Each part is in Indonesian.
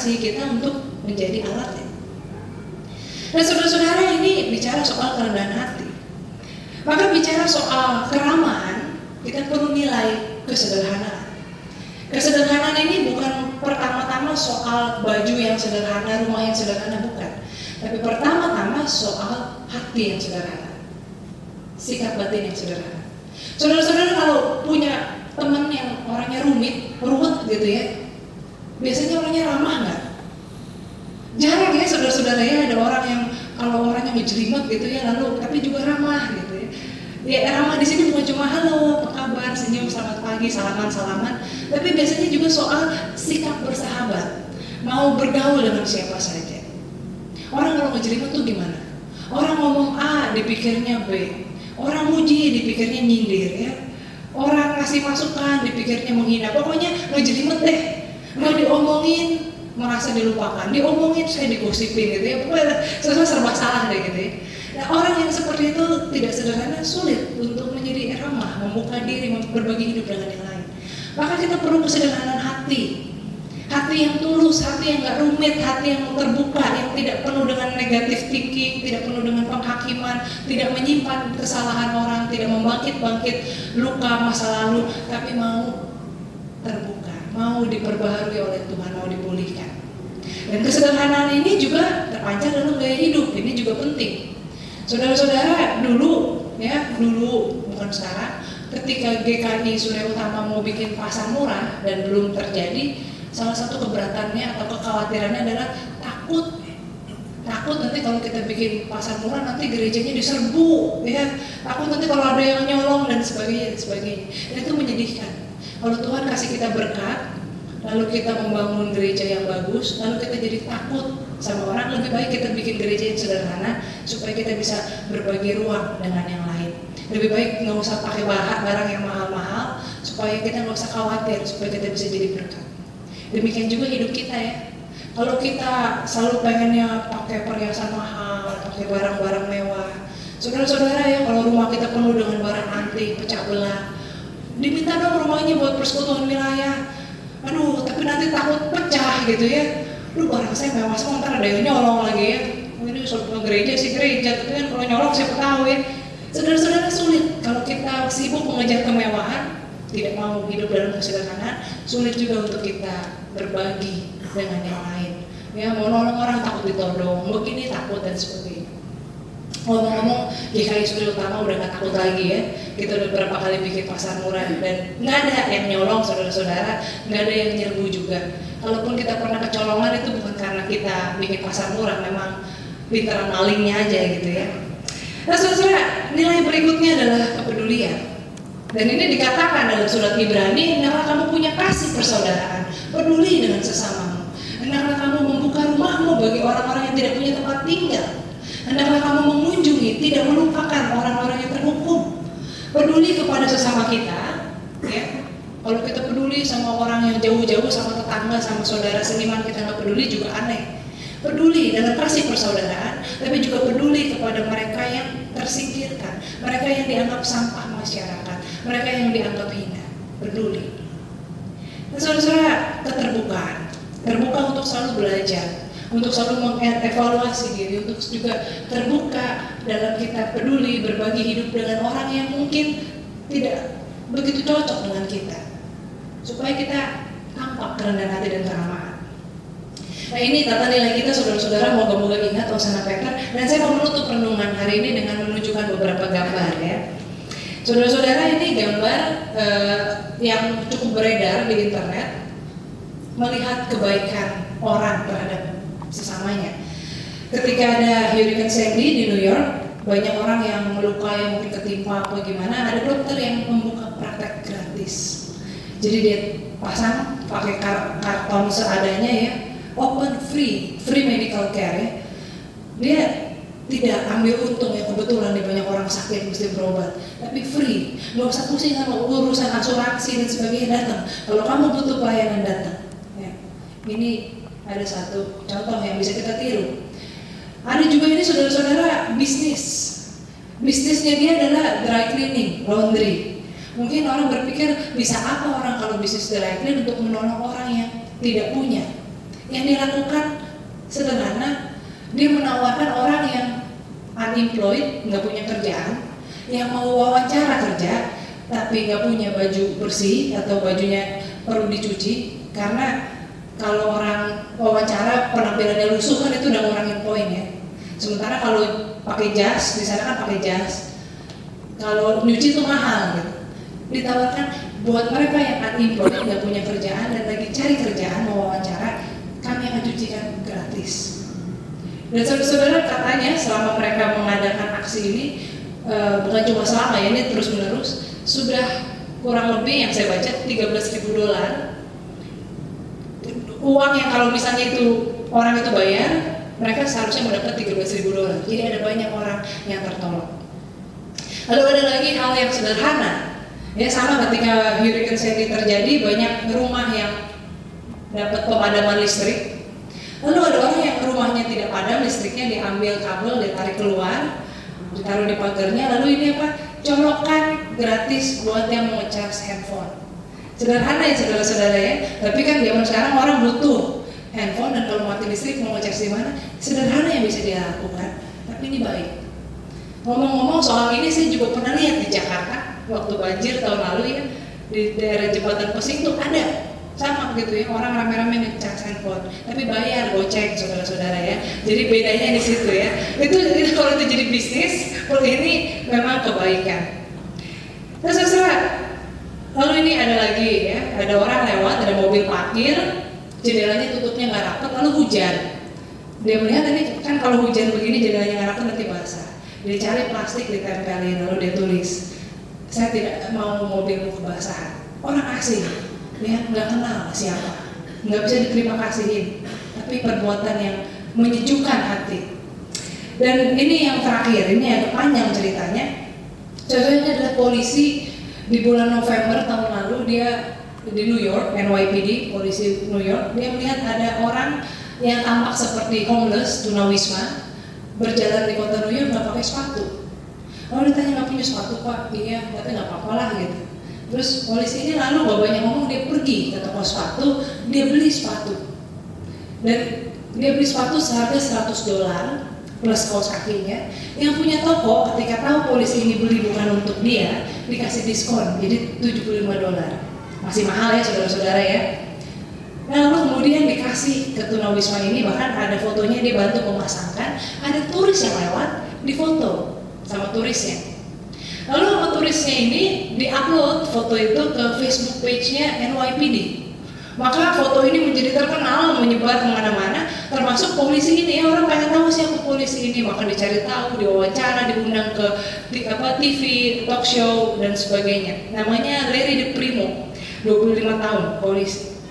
mengasihi kita untuk menjadi alatnya. Dan saudara-saudara, ini bicara soal kerendahan hati. Maka bicara soal keramahan, kita perlu nilai kesederhanaan. Kesederhanaan ini bukan pertama-tama soal baju yang sederhana, rumah yang sederhana, bukan. Tapi pertama-tama soal hati yang sederhana, sikap batin yang sederhana. Saudara-saudara, kalau punya teman yang orangnya ruwet gitu ya, biasanya orangnya ramah nggak? Jarang ya saudara-saudara ya ada orang yang kalau orangnya ngejelimet gitu ya, lalu tapi juga ramah gitu ya. Ya ramah di sini bukan cuma halo, apa kabar, senyum, selamat pagi, salaman, tapi biasanya juga soal sikap bersahabat, mau bergaul dengan siapa saja. Orang kalau ngejelimet tuh gimana? Orang ngomong A, dipikirnya B. Orang muji, dipikirnya nyindir ya. Orang ngasih masukan, dipikirnya menghina. Pokoknya ngejelimet deh. Nggak diomongin, merasa dilupakan. Diomongin, saya digosipin gitu ya. Pokoknya serba salah deh gitu ya. Nah, orang yang seperti itu tidak sederhana, sulit untuk menjadi ramah, membuka diri, berbagi hidup dengan yang lain. Maka kita perlu kesederhanaan hati. Hati yang tulus, hati yang gak rumit, hati yang terbuka, yang tidak penuh dengan negatif thinking, tidak penuh dengan penghakiman, tidak menyimpan kesalahan orang, tidak membangkit-bangkit luka masa lalu, tapi mau terbuka, mau diperbaharui oleh Tuhan, mau dipulihkan. Dan kesederhanaan ini juga terpancar dalam gaya hidup, ini juga penting. Saudara-saudara, dulu bukan sekarang, ketika GKI Surya Utama mau bikin pasar murah dan belum terjadi, salah satu keberatannya atau kekhawatirannya adalah takut nanti kalau kita bikin pasar murah nanti gerejanya diserbu ya, takut nanti kalau ada yang nyolong dan sebagainya. Dan itu menyedihkan. Kalau Tuhan kasih kita berkat, lalu kita membangun gereja yang bagus, lalu kita jadi takut sama orang, lebih baik kita bikin gereja yang sederhana supaya kita bisa berbagi ruang dengan yang lain. Lebih baik nggak usah pakai barang yang mahal-mahal supaya kita nggak usah khawatir, supaya kita bisa jadi berkat. Demikian juga hidup kita ya. Kalau kita selalu pengennya pakai perhiasan mahal, pakai barang-barang mewah, saudara-saudara ya, kalau rumah kita penuh dengan barang antik, pecah belah, diminta dong rumahnya buat persekutuan wilayah. Aduh, tapi nanti takut pecah gitu ya. Lu barang saya mewah semua, ntar ada yang nyolong lagi ya. Ini soal gereja sih gereja, tapi kan kalau nyolong siapa tahu ya. Saudara-saudara, sulit kalau kita sibuk mengejar kemewahan, tidak mau hidup dalam kesederhanaan, sulit juga untuk kita berbagi dengan yang lain. Ya, mau nolong orang takut ditodong, begini takut dan sebagainya. Ngomong-ngomong, GKI Surya Utama udah gak takut lagi ya. Kita udah beberapa kali bikin pasar murah dan nggak ada yang nyolong, saudara-saudara, nggak ada yang nyerbu juga. Kalaupun kita pernah kecolongan itu bukan karena kita bikin pasar murah, memang pintaran malingnya aja gitu ya. Nah saudara, nilai berikutnya adalah kepedulian. Dan ini dikatakan dalam surat Ibrani, hendaklah kamu punya kasih persaudaraan, peduli dengan sesamamu. Hendaklah kamu membuka rumahmu bagi orang-orang yang tidak punya tempat tinggal. Hendaklah kamu mengunjungi, tidak melupakan orang-orang yang terhukum. Peduli kepada sesama kita, ya. Kalau kita peduli sama orang yang jauh-jauh, sama tetangga, sama saudara seniman, kita nggak peduli juga aneh. Peduli dalam kasih persaudaraan, tapi juga peduli kepada mereka yang tersingkirkan, mereka yang dianggap sampah masyarakat, mereka yang dianggap hina. Peduli. Nah, saudara-saudara, keterbukaan, terbuka untuk selalu belajar, untuk selalu mengevaluasi diri, untuk juga terbuka dalam kita peduli berbagi hidup dengan orang yang mungkin tidak begitu cocok dengan kita, supaya kita tampak kerendahan hati dan keramahan. Nah ini tata nilai kita, saudara-saudara, moga-moga ingat Hosana Peter. Dan saya mau menutup renungan hari ini dengan menunjukkan beberapa gambar ya. Saudara-saudara, ini gambar yang cukup beredar di internet, melihat kebaikan orang terhadap sesamanya. Ketika ada Hurricane Sandy di New York, banyak orang yang melukai, mungkin ketimpa atau gimana, ada dokter yang membuka praktek gratis. Jadi dia pasang pakai karton seadanya ya, open free medical care ya. Dia tidak ambil untung ya, kebetulan di banyak orang sakit mesti berobat, tapi free, nggak usah pusing sama urusan asuransi dan sebagainya, datang. Kalau kamu butuh pelayanan, datang. Ya. Ini ada satu contoh yang bisa kita tiru. Ada juga ini saudara-saudara bisnisnya dia adalah dry cleaning, laundry. Mungkin orang berpikir bisa apa orang kalau bisnis dry cleaning untuk menolong orang yang tidak punya. Yang dilakukan sederhana, dia menawarkan orang yang unemployed, nggak punya kerjaan, yang mau wawancara kerja, tapi nggak punya baju bersih atau bajunya perlu dicuci, karena kalau orang wawancara penampilannya lusuh kan itu udah ngurangin poin ya. Sementara kalau pakai jas, di sana kan pakai jas, kalau nyuci itu mahal gitu. Ditawarkan buat mereka yang unemployed, nggak punya kerjaan dan lagi cari kerjaan mau wawancara, kami akan cucikan gratis. Dan saudara-saudara katanya selama mereka mengadakan aksi ini, bukan cuma selama ya, ini terus menerus, sudah kurang lebih yang saya baca $13.000. Uang yang kalau misalnya itu orang itu bayar, mereka seharusnya mendapat $13.000. Jadi ada banyak orang yang tertolong. Lalu ada lagi hal yang sederhana, ya sama ketika Hurricane Sandy terjadi, banyak rumah yang dapat pemadaman listrik. Lalu ada orang yang rumahnya tidak padam, listriknya diambil kabel, ditarik keluar, ditaruh di pagarnya, lalu ini apa? Colokan gratis buat yang mau ngecas handphone. Sederhana ya saudara-saudara ya, tapi kan zaman sekarang orang butuh handphone dan kalau mati listrik mau ngecas di mana? Sederhana yang bisa dia lakukan, tapi ini baik. Ngomong-ngomong soal ini, saya juga pernah lihat di Jakarta waktu banjir tahun lalu ya, di daerah Jembatan Pesing tuh ada sama gitu ya, orang rame-rame ngecas handphone, tapi bayar goceng saudara-saudara ya. Jadi bedanya di situ ya. Itu kalau itu jadi bisnis, kalau ini memang kebaikan. Nah saudara, lalu ini ada lagi ya, ada orang lewat, ada mobil parkir, jendelanya tutupnya nggak rapat, lalu hujan. Dia melihat ini kan kalau hujan begini jendelanya nggak rapat nanti basah. Dia cari plastik ditempelin, lalu dia tulis, saya tidak mau mobilmu kebasahan. Orang asing, dia nggak kenal siapa, nggak bisa diterima kasihin, tapi perbuatan yang menyejukkan hati. Dan ini yang terakhir, ini agak panjang ceritanya. Contohnya adalah polisi di bulan November tahun lalu, dia di New York, NYPD, polisi New York, dia melihat ada orang yang tampak seperti homeless, tunawisma, berjalan di kota New York nggak pakai sepatu. Lalu ditanya nggak punya sepatu pak, iya, tapi nggak apa-apa lah gitu. Terus polisi ini lalu gak banyak ngomong, dia pergi ke toko sepatu, dia beli sepatu. Dan dia beli sepatu seharga $100 plus kaos kakinya. Yang punya toko ketika tahu polisi ini beli bukan untuk dia, dikasih diskon, jadi $75. Masih mahal ya saudara-saudara ya. Nah, lalu kemudian dikasih ke tunawisma ini, bahkan ada fotonya, dia bantu memasangkan, ada turis yang lewat, difoto sama turisnya. Lalu sama turisnya ini diupload foto itu ke Facebook page-nya NYPD. Maka foto ini menjadi terkenal, menyebar kemana-mana, termasuk polisi ini ya, orang pengen tahu siapa polisi ini, maka dicari tahu, diwawancara, diundang ke TV, talk show dan sebagainya. Namanya Larry DePrimo, 25 tahun polisi.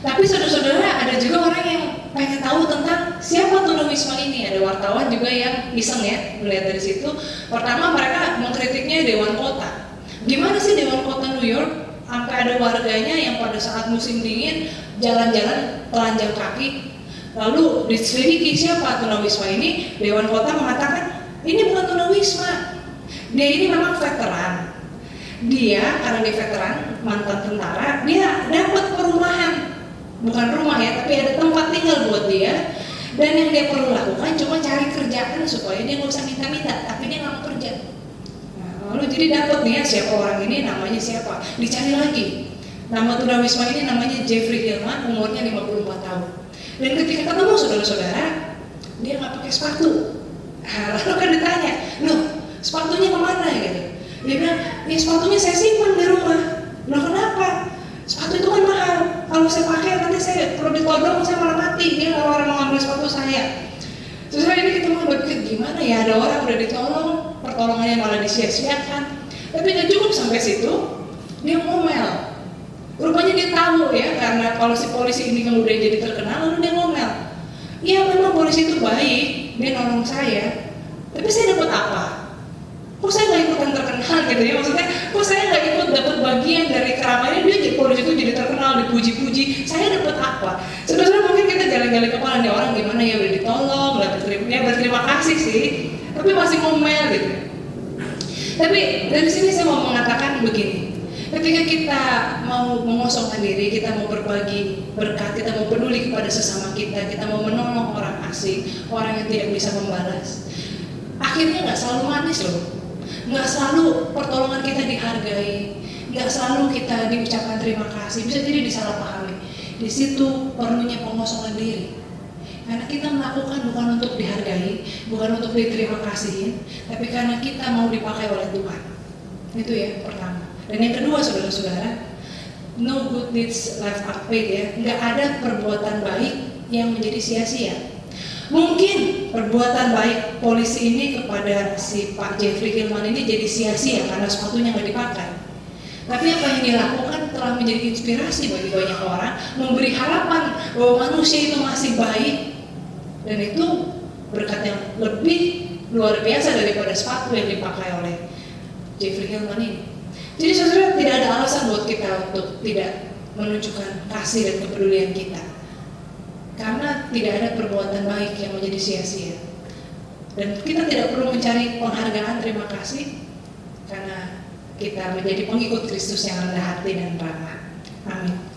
Tapi saudara-saudara, ada juga orang yang pengen tahu tentang siapa tunawisma ini. Ada wartawan juga yang iseng ya melihat dari situ. Pertama mereka mengkritiknya Dewan Kota. Gimana sih Dewan Kota New York sampai ada warganya yang pada saat musim dingin jalan-jalan telanjang kaki. Lalu diselidiki siapa tunawisma ini. Dewan Kota mengatakan ini bukan tunawisma, dia ini memang veteran. Dia karena dia veteran, mantan tentara, dia dapat perumahan. Bukan rumah ya, tapi ada tempat tinggal buat dia. Dan yang dia perlu lakukan cuma cari kerjaan supaya dia nggak usah minta-minta, tapi dia nggak mau kerja. Nah, lalu jadi dapat nih ya, siapa orang ini, namanya siapa, dicari lagi. Nama tunawisma ini namanya Jeffrey Hillman, umurnya 54 tahun. Dan ketika ketemu saudara-saudara, dia nggak pakai sepatu. Nah, lalu kan ditanya, loh sepatunya kemana gitu? Dia bilang, ya sepatunya saya simpan di rumah. Loh kenapa? Sepatu itu kan mahal, kalau saya pakai nanti saya perlu ditodong, saya malah mati ya kalau orang mau ngambil sepatu saya. Terus ini kita mau berpikir gimana ya, ada orang udah ditolong, pertolongannya malah disia-siakan. Tapi nggak cukup sampai situ, dia ngomel. Rupanya dia tahu ya, karena kalau si polisi ini kemudian jadi terkenal, lalu dia ngomel. Iya memang polisi itu baik, dia nolong saya, tapi saya dapat apa? Kok saya nggak ikutan terkenal gitu ya, maksudnya kok saya nggak ikut dapat bagian dari keramaian dia, jadi polisi itu jadi terkenal, dipuji-puji, saya dapat apa? Sebenarnya mungkin kita gali-gali kepala nih, orang gimana ya udah ditolong, berterima kasih sih, tapi masih ngomel gitu. Tapi dari sini saya mau mengatakan begini, Ketika kita mau mengosongkan diri, kita mau berbagi berkat, kita mau peduli kepada sesama kita mau menolong orang asing, orang yang tidak bisa membalas, akhirnya nggak selalu manis loh. Nggak selalu pertolongan kita dihargai, nggak selalu kita diucapkan terima kasih, bisa jadi disalahpahami. Di situ perlunya pengosongan diri. Karena kita melakukan bukan untuk dihargai, bukan untuk diterima kasihin, tapi karena kita mau dipakai oleh Tuhan. Itu ya pertama. Dan yang kedua, saudara-saudara, no good deeds left unpaid ya. Nggak ada perbuatan baik yang menjadi sia-sia. Mungkin perbuatan baik polisi ini kepada si Pak Jeffrey Hilman ini jadi sia-sia karena sepatunya nggak dipakai. Tapi apa yang dilakukan telah menjadi inspirasi bagi banyak orang, memberi harapan bahwa manusia itu masih baik. Dan itu berkat yang lebih luar biasa daripada sepatu yang dipakai oleh Jeffrey Hilman ini. Jadi saudara, tidak ada alasan buat kita untuk tidak menunjukkan kasih dan kepedulian kita. Karena tidak ada perbuatan baik yang menjadi sia-sia. Dan kita tidak perlu mencari penghargaan terima kasih, karena kita menjadi pengikut Kristus yang rendah hati dan ramah. Amin.